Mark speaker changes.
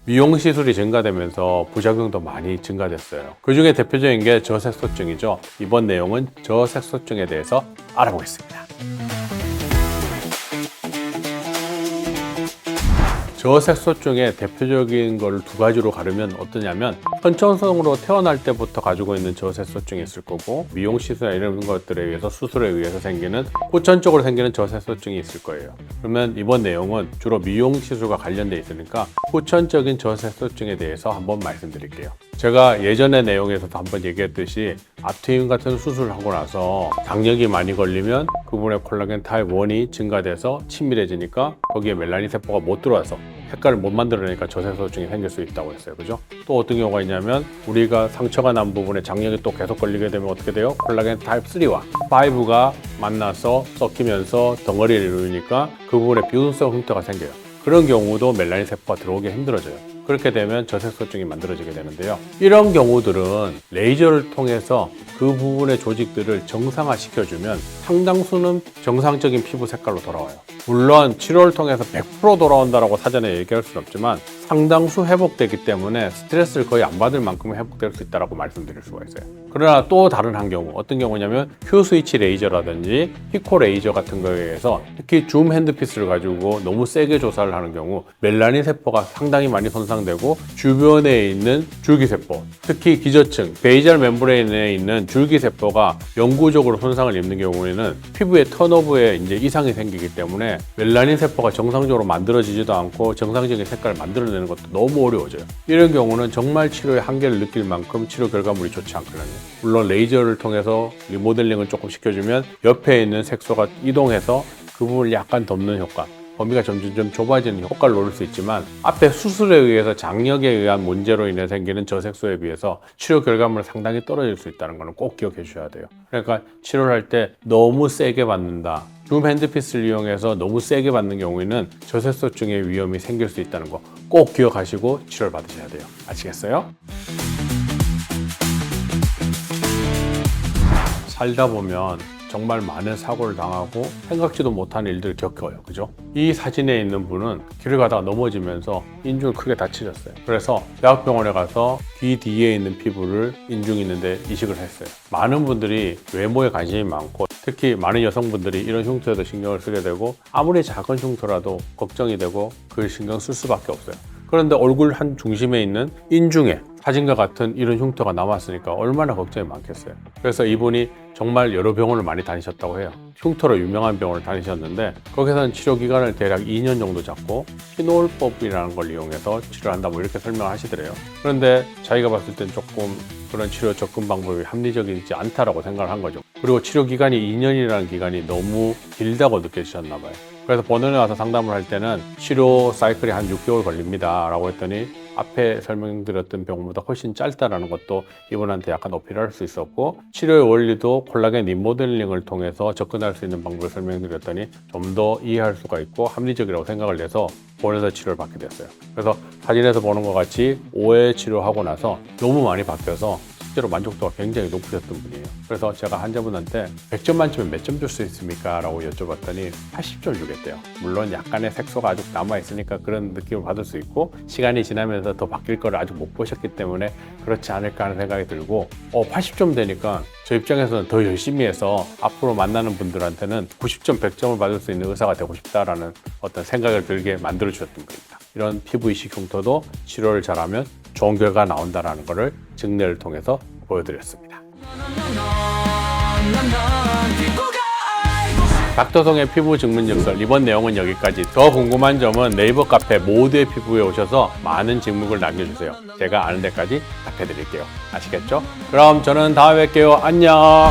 Speaker 1: 미용 시술이 증가되면서 부작용도 많이 증가됐어요. 그 중에 대표적인 게 저색소증이죠. 이번 내용은 저색소증에 대해서 알아보겠습니다. 저색소증의 대표적인 걸 두 가지로 가르면 어떠냐면, 선천성으로 태어날 때부터 가지고 있는 저색소증이 있을 거고, 미용 시술이나 이런 것들에 의해서 수술에 의해서 생기는 후천적으로 생기는 저색소증이 있을 거예요. 그러면 이번 내용은 주로 미용 시술과 관련돼 있으니까 후천적인 저색소증에 대해서 한번 말씀드릴게요. 제가 예전의 내용에서도 한번 얘기했듯이 앞트임 같은 수술을 하고 나서 장력이 많이 걸리면 그분의 콜라겐 타입 1이 증가돼서 친밀해지니까 거기에 멜라닌 세포가 못 들어와서 색깔을 못 만들어내니까 저색소증이 생길 수 있다고 했어요. 그죠? 또 어떤 경우가 있냐면, 우리가 상처가 난 부분에 장력이 또 계속 걸리게 되면 어떻게 돼요? 콜라겐 타입 3와 5가 만나서 섞이면서 덩어리를 이루니까 그 부분에 비운성 흉터가 생겨요. 그런 경우도 멜라닌 세포가 들어오기 힘들어져요. 그렇게 되면 저색소증이 만들어지게 되는데요. 이런 경우들은 레이저를 통해서 그 부분의 조직들을 정상화시켜주면 상당수는 정상적인 피부 색깔로 돌아와요. 물론 치료를 통해서 100% 돌아온다고 사전에 얘기할 수는 없지만 상당수 회복되기 때문에 스트레스를 거의 안 받을 만큼 회복될 수 있다고 말씀드릴 수가 있어요. 그러나 또 다른 한 경우, 어떤 경우냐면 Q-스위치 레이저라든지 피코 레이저 같은 거에 의해서 특히 줌 핸드피스를 가지고 너무 세게 조사를 하는 경우 멜라닌 세포가 상당히 많이 손상되고 주변에 있는 줄기세포, 특히 기저층, 베이잘 멤브레인에 있는 줄기세포가 영구적으로 손상을 입는 경우에는 피부의 턴오브에 이제 이상이 생기기 때문에 멜라닌 세포가 정상적으로 만들어지지도 않고 정상적인 색깔을 만들어내는 것도 너무 어려워져요. 이런 경우는 정말 치료의 한계를 느낄 만큼 치료 결과물이 좋지 않거든요. 물론 레이저를 통해서 리모델링을 조금 시켜주면 옆에 있는 색소가 이동해서 그 부분을 약간 덮는 효과, 범위가 점점 좁아지는 효과를 노릴 수 있지만, 앞에 수술에 의해서 장력에 의한 문제로 인해 생기는 저색소에 비해서 치료 결과물은 상당히 떨어질 수 있다는 것은 꼭 기억해 주셔야 돼요. 그러니까 치료를 할 때 너무 세게 받는다, 줌 핸드피스를 이용해서 너무 세게 받는 경우에는 저색소증의 위험이 생길 수 있다는 거 꼭 기억하시고 치료를 받으셔야 돼요. 아시겠어요? 살다 보면 정말 많은 사고를 당하고 생각지도 못한 일들을 겪어요. 그죠? 이 사진에 있는 분은 길을 가다가 넘어지면서 인중을 크게 다치셨어요. 그래서 대학병원에 가서 귀 뒤에 있는 피부를 인중이 있는데 이식을 했어요. 많은 분들이 외모에 관심이 많고, 특히 많은 여성분들이 이런 흉터에도 신경을 쓰게 되고, 아무리 작은 흉터라도 걱정이 되고 그 신경 쓸 수밖에 없어요. 그런데 얼굴 한 중심에 있는 인중에 사진과 같은 이런 흉터가 남았으니까 얼마나 걱정이 많겠어요. 그래서 이분이 정말 여러 병원을 많이 다니셨다고 해요. 흉터로 유명한 병원을 다니셨는데 거기서는 치료 기간을 대략 2년 정도 잡고 피놀법이라는 걸 이용해서 치료를 한다, 뭐 이렇게 설명을 하시더래요. 그런데 자기가 봤을 땐 조금 그런 치료 접근 방법이 합리적이지 않다라고 생각을 한 거죠. 그리고 치료 기간이 2년이라는 기간이 너무 길다고 느껴지셨나 봐요. 그래서 본원에 와서 상담을 할 때는 치료 사이클이 한 6개월 걸립니다 라고 했더니, 앞에 설명드렸던 병원보다 훨씬 짧다라는 것도 이분한테 약간 어필할 수 있었고, 치료의 원리도 콜라겐 리모델링을 통해서 접근할 수 있는 방법을 설명드렸더니 좀 더 이해할 수가 있고 합리적이라고 생각을 해서 본원에서 치료를 받게 됐어요. 그래서 사진에서 보는 것 같이 5회 치료하고 나서 너무 많이 바뀌어서 실제로 만족도가 굉장히 높으셨던 분이에요. 그래서 제가 환자분한테 100점 만점에 몇 점 줄 수 있습니까? 라고 여쭤봤더니 80점 주겠대요. 물론 약간의 색소가 아직 남아있으니까 그런 느낌을 받을 수 있고, 시간이 지나면서 더 바뀔 거를 아직 못 보셨기 때문에 그렇지 않을까 하는 생각이 들고, 80점 되니까 저 입장에서는 더 열심히 해서 앞으로 만나는 분들한테는 90점, 100점을 받을 수 있는 의사가 되고 싶다라는 어떤 생각을 들게 만들어주셨던 겁니다. 이런 피부 이식 흉터도 치료를 잘하면 좋은 결과가 나온다는 것을 증례를 통해서 보여드렸습니다. 닥터성의 피부 증문즉설, 이번 내용은 여기까지. 더 궁금한 점은 네이버 카페 모두의 피부에 오셔서 많은 질문을 남겨주세요. 제가 아는 데까지 답해드릴게요. 아시겠죠? 그럼 저는 다음에 뵐게요. 안녕.